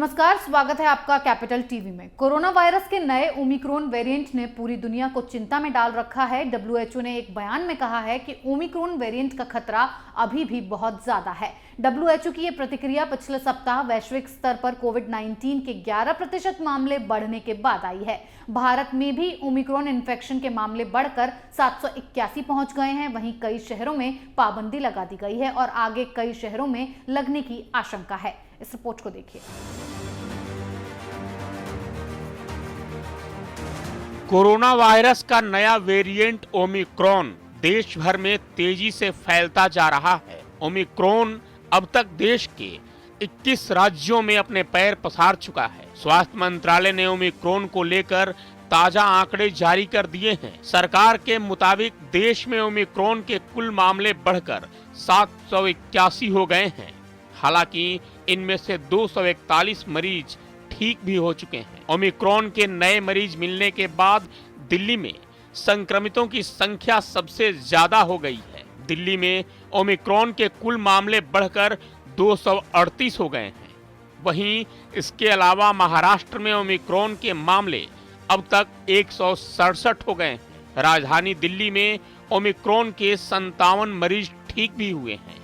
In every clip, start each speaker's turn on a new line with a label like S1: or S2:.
S1: नमस्कार, स्वागत है आपका कैपिटल टीवी में। कोरोना वायरस के नए ओमिक्रॉन वेरिएंट ने पूरी दुनिया को चिंता में डाल रखा है। डब्ल्यूएचओ ने एक बयान में कहा है कि ओमिक्रॉन वेरिएंट का खतरा अभी भी बहुत ज्यादा है। डब्ल्यूएचओ की ये प्रतिक्रिया पिछले सप्ताह वैश्विक स्तर पर कोविड-19 के 11% मामले बढ़ने के बाद आई है। भारत में भी ओमिक्रॉन इन्फेक्शन के मामले बढ़कर 781 पहुंच गए हैं। वहीं कई शहरों में पाबंदी लगा दी गई है और आगे कई शहरों में लगने की आशंका है। इस रिपोर्ट को देखिए।
S2: कोरोना वायरस का नया वेरिएंट ओमिक्रॉन देश भर में तेजी से फैलता जा रहा है। ओमिक्रॉन अब तक देश के 21 राज्यों में अपने पैर पसार चुका है। स्वास्थ्य मंत्रालय ने ओमिक्रॉन को लेकर ताजा आंकड़े जारी कर दिए हैं। सरकार के मुताबिक देश में ओमिक्रॉन के कुल मामले बढ़कर 781 हो गए हैं। हालांकि इनमें से 241 मरीज ठीक भी हो चुके हैं। ओमिक्रॉन के नए मरीज मिलने के बाद दिल्ली में संक्रमितों की संख्या सबसे ज्यादा हो गई है। दिल्ली में ओमिक्रॉन के कुल मामले बढ़कर 238 हो गए हैं। वहीं इसके अलावा महाराष्ट्र में ओमिक्रॉन के मामले अब तक 167 हो गए हैं। राजधानी दिल्ली में ओमिक्रॉन के 57 मरीज ठीक भी हुए हैं,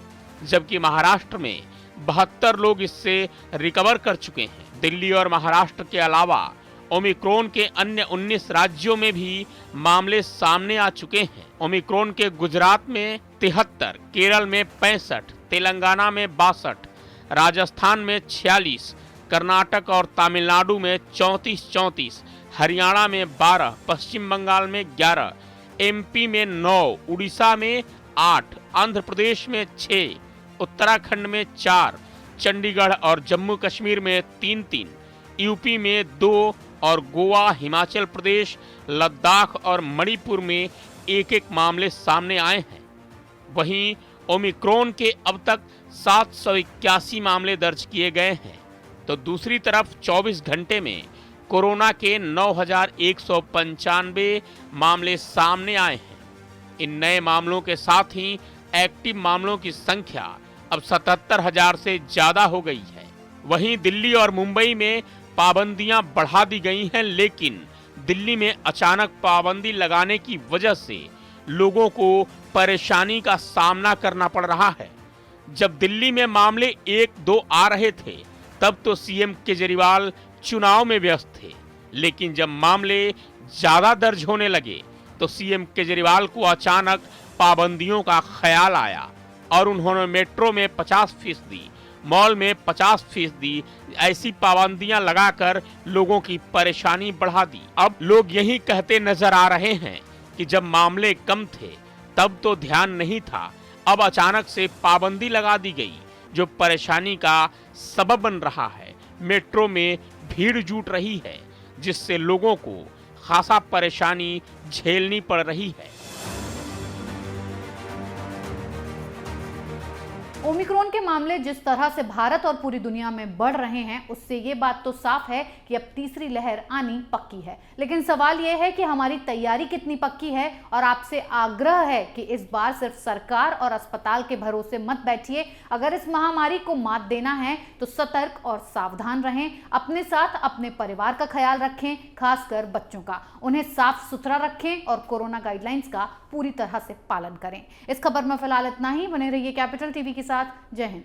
S2: जबकि महाराष्ट्र में 72 लोग इससे रिकवर कर चुके हैं। दिल्ली और महाराष्ट्र के अलावा ओमिक्रॉन के अन्य 19 राज्यों में भी मामले सामने आ चुके हैं। ओमिक्रॉन के गुजरात में 73, केरल में 65, तेलंगाना में 62, राजस्थान में 46, कर्नाटक और तमिलनाडु में 34, हरियाणा में 12, पश्चिम बंगाल में 11, एमपी में 9, उड़ीसा में 8, आंध्र प्रदेश में 6, उत्तराखंड में 4, चंडीगढ़ और जम्मू कश्मीर में 3, यूपी में 2 और गोवा, हिमाचल प्रदेश, लद्दाख और मणिपुर में 1 मामले सामने आए हैं। वहीं ओमिक्रॉन के अब तक 781 मामले दर्ज किए गए हैं, तो दूसरी तरफ 24 घंटे में कोरोना के 9,195 मामले सामने आए हैं। इन नए मामलों के साथ ही एक्टिव मामलों की संख्या अब 77,000 से ज्यादा हो गई है। वहीं दिल्ली और मुंबई में पाबंदियां बढ़ा दी गई हैं, लेकिन दिल्ली में अचानक पाबंदी लगाने की वजह से लोगों को परेशानी का सामना करना पड़ रहा है। जब दिल्ली में मामले 1-2 आ रहे थे, तब तो सीएम केजरीवाल चुनाव में व्यस्त थे, लेकिन जब मामले ज्यादा दर्ज होने लगे तो सीएम केजरीवाल को अचानक पाबंदियों का ख्याल आया और उन्होंने मेट्रो में 50%, मॉल में 50% ऐसी पाबंदियां लगाकर लोगों की परेशानी बढ़ा दी। अब लोग यही कहते नजर आ रहे हैं कि जब मामले कम थे तब तो ध्यान नहीं था, अब अचानक से पाबंदी लगा दी गई, जो परेशानी का सबब बन रहा है। मेट्रो में भीड़ जुट रही है, जिससे लोगों को खासा परेशानी झेलनी पड़ रही है।
S1: ओमिक्रॉन के मामले जिस तरह से भारत और पूरी दुनिया में बढ़ रहे हैं, उससे ये बात तो साफ है कि अब तीसरी लहर आनी पक्की है। लेकिन सवाल यह है कि हमारी तैयारी कितनी पक्की है, और आपसे आग्रह है कि इस बार सिर्फ सरकार और अस्पताल के भरोसे मत बैठिए। अगर इस महामारी को मात देना है तो सतर्क और सावधान रहें। अपने साथ अपने परिवार का ख्याल रखें, खासकर बच्चों का। उन्हें साफ सुथरा रखें और कोरोना गाइडलाइंस का पूरी तरह से पालन करें। इस खबर में फिलहाल इतना ही। बने रहिए कैपिटल टीवी के साथ। जय हिंद।